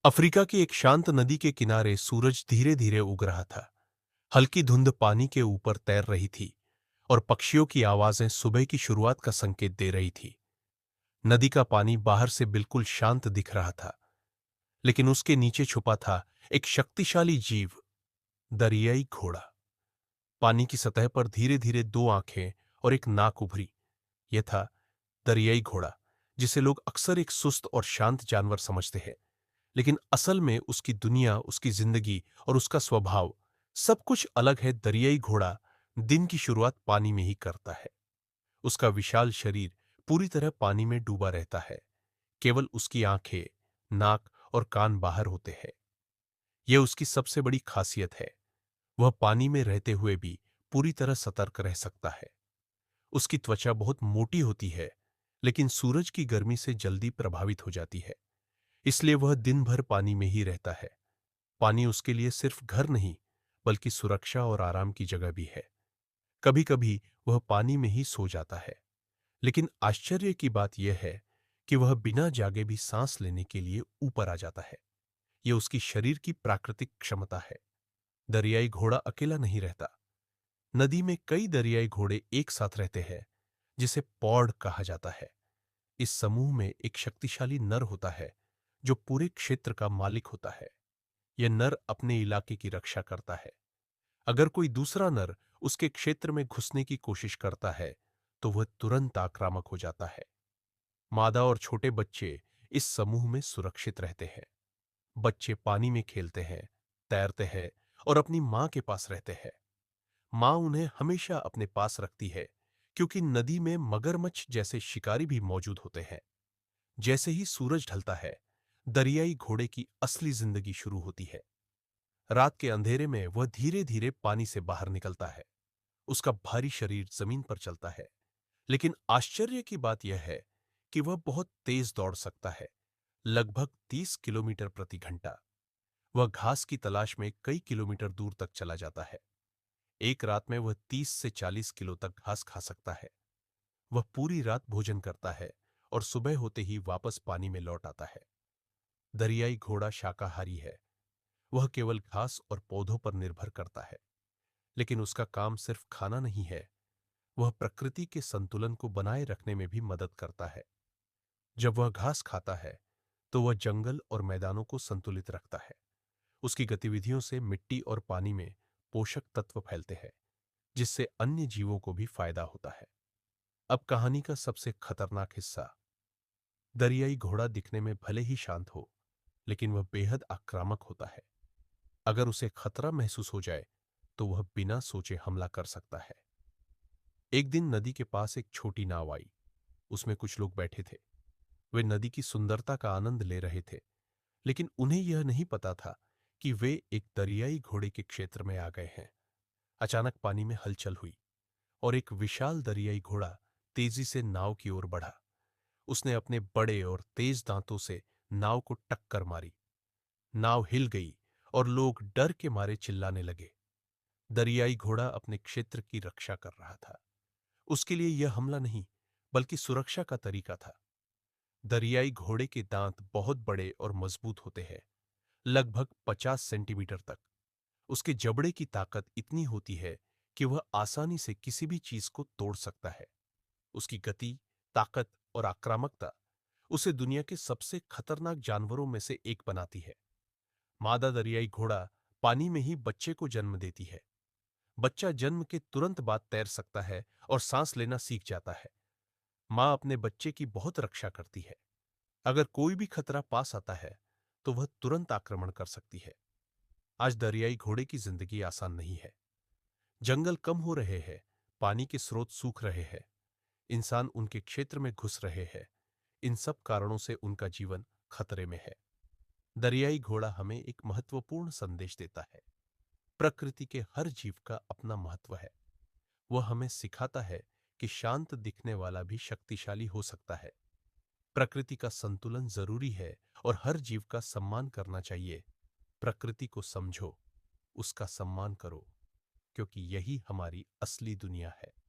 Africa की एक शांत नदी के किनारे सूरज धीरे धीरे उग रहा था। हल्की धुंध पानी के ऊपर तैर रही थी और पक्षियों की आवाजें सुबह की शुरुआत का संकेत दे रही थी। नदी का पानी बाहर से बिल्कुल शांत दिख रहा था, लेकिन उसके नीचे छुपा था एक शक्तिशाली जीव, दरियाई घोड़ा। पानी की सतह पर धीरे धीरे दो आंखें और एक नाक उभरी। यह था दरियाई घोड़ा, जिसे लोग अक्सर एक सुस्त और शांत जानवर समझते हैं, लेकिन असल में उसकी दुनिया, उसकी जिंदगी और उसका स्वभाव सब कुछ अलग है। दरियाई घोड़ा दिन की शुरुआत पानी में ही करता है। उसका विशाल शरीर पूरी तरह पानी में डूबा रहता है। केवल उसकी आंखें, नाक और कान बाहर होते हैं। यह उसकी सबसे बड़ी खासियत है। वह पानी में रहते हुए भी पूरी तरह सतर्क रह सकता है। उसकी त्वचा बहुत मोटी होती है, लेकिन सूरज की गर्मी से जल्दी प्रभावित हो जाती है। इसलिए वह दिन भर पानी में ही रहता है। पानी उसके लिए सिर्फ घर नहीं, बल्कि सुरक्षा और आराम की जगह भी है। कभी कभी वह पानी में ही सो जाता है, लेकिन आश्चर्य की बात यह है कि वह बिना जागे भी सांस लेने के लिए ऊपर आ जाता है। यह उसकी शरीर की प्राकृतिक क्षमता है। दरियाई घोड़ा अकेला नहीं रहता। नदी में कई दरियाई घोड़े एक साथ रहते हैं, जिसे पौड़ कहा जाता है। इस समूह में एक शक्तिशाली नर होता है, जो पूरे क्षेत्र का मालिक होता है। यह नर अपने इलाके की रक्षा करता है। अगर कोई दूसरा नर उसके क्षेत्र में घुसने की कोशिश करता है, तो वह तुरंत आक्रामक हो जाता है। मादा और छोटे बच्चे इस समूह में सुरक्षित रहते हैं। बच्चे पानी में खेलते हैं, तैरते हैं और अपनी मां के पास रहते हैं। मां उन्हें हमेशा अपने पास रखती है, क्योंकि नदी में मगरमच्छ जैसे शिकारी भी मौजूद होते हैं। जैसे ही सूरज ढलता है, दरियाई घोड़े की असली जिंदगी शुरू होती है। रात के अंधेरे में वह धीरे धीरे पानी से बाहर निकलता है। उसका भारी शरीर जमीन पर चलता है, लेकिन आश्चर्य की बात यह है कि वह बहुत तेज दौड़ सकता है, लगभग 30 किलोमीटर प्रति घंटा। वह घास की तलाश में कई किलोमीटर दूर तक चला जाता है। एक रात में वह 30 से 40 किलो तक घास खा सकता है। वह पूरी रात भोजन करता है और सुबह होते ही वापस पानी में लौट आता है। दरियाई घोड़ा शाकाहारी है। वह केवल घास और पौधों पर निर्भर करता है, लेकिन उसका काम सिर्फ खाना नहीं है। वह प्रकृति के संतुलन को बनाए रखने में भी मदद करता है। जब वह घास खाता है, तो वह जंगल और मैदानों को संतुलित रखता है। उसकी गतिविधियों से मिट्टी और पानी में पोषक तत्व फैलते हैं, जिससे अन्य जीवों को भी फायदा होता है। अब कहानी का सबसे खतरनाक हिस्सा। दरियाई घोड़ा दिखने में भले ही शांत हो, लेकिन वह बेहद आक्रामक होता है। अगर उसे खतरा महसूस हो जाए, तो वह बिना सोचे हमला कर सकता है। एक दिन नदी के पास एक छोटी नाव आई। उसमें कुछ लोग बैठे थे। वे नदी की सुंदरता का आनंद ले रहे थे, लेकिन उन्हें यह नहीं पता था कि वे एक दरियाई घोड़े के क्षेत्र में आ गए हैं। अचानक पानी में हलचल हुई और एक विशाल दरियाई घोड़ा तेजी से नाव की ओर बढ़ा। उसने अपने बड़े और तेज दांतों से नाव को टक्कर मारी। नाव हिल गई और लोग डर के मारे चिल्लाने लगे। दरियाई घोड़ा अपने क्षेत्र की रक्षा कर रहा था। उसके लिए यह हमला नहीं, बल्कि सुरक्षा का तरीका था। दरियाई घोड़े के दांत बहुत बड़े और मजबूत होते हैं, लगभग 50 सेंटीमीटर तक। उसके जबड़े की ताकत इतनी होती है कि वह आसानी से किसी भी चीज को तोड़ सकता है। उसकी गति, ताकत और आक्रामकता उसे दुनिया के सबसे खतरनाक जानवरों में से एक बनाती है। मादा दरियाई घोड़ा पानी में ही बच्चे को जन्म देती है। बच्चा जन्म के तुरंत बाद तैर सकता है और सांस लेना सीख जाता है। मां अपने बच्चे की बहुत रक्षा करती है। अगर कोई भी खतरा पास आता है, तो वह तुरंत आक्रमण कर सकती है। आज दरियाई घोड़े की जिंदगी आसान नहीं है। जंगल कम हो रहे हैं, पानी के स्रोत सूख रहे हैं, इंसान उनके क्षेत्र में घुस रहे हैं। इन सब कारणों से उनका जीवन खतरे में है। दरियाई घोड़ा हमें एक महत्वपूर्ण संदेश देता है। प्रकृति के हर जीव का अपना महत्व है। वह हमें सिखाता है कि शांत दिखने वाला भी शक्तिशाली हो सकता है। प्रकृति का संतुलन जरूरी है और हर जीव का सम्मान करना चाहिए। प्रकृति को समझो, उसका सम्मान करो, क्योंकि यही हमारी असली दुनिया है।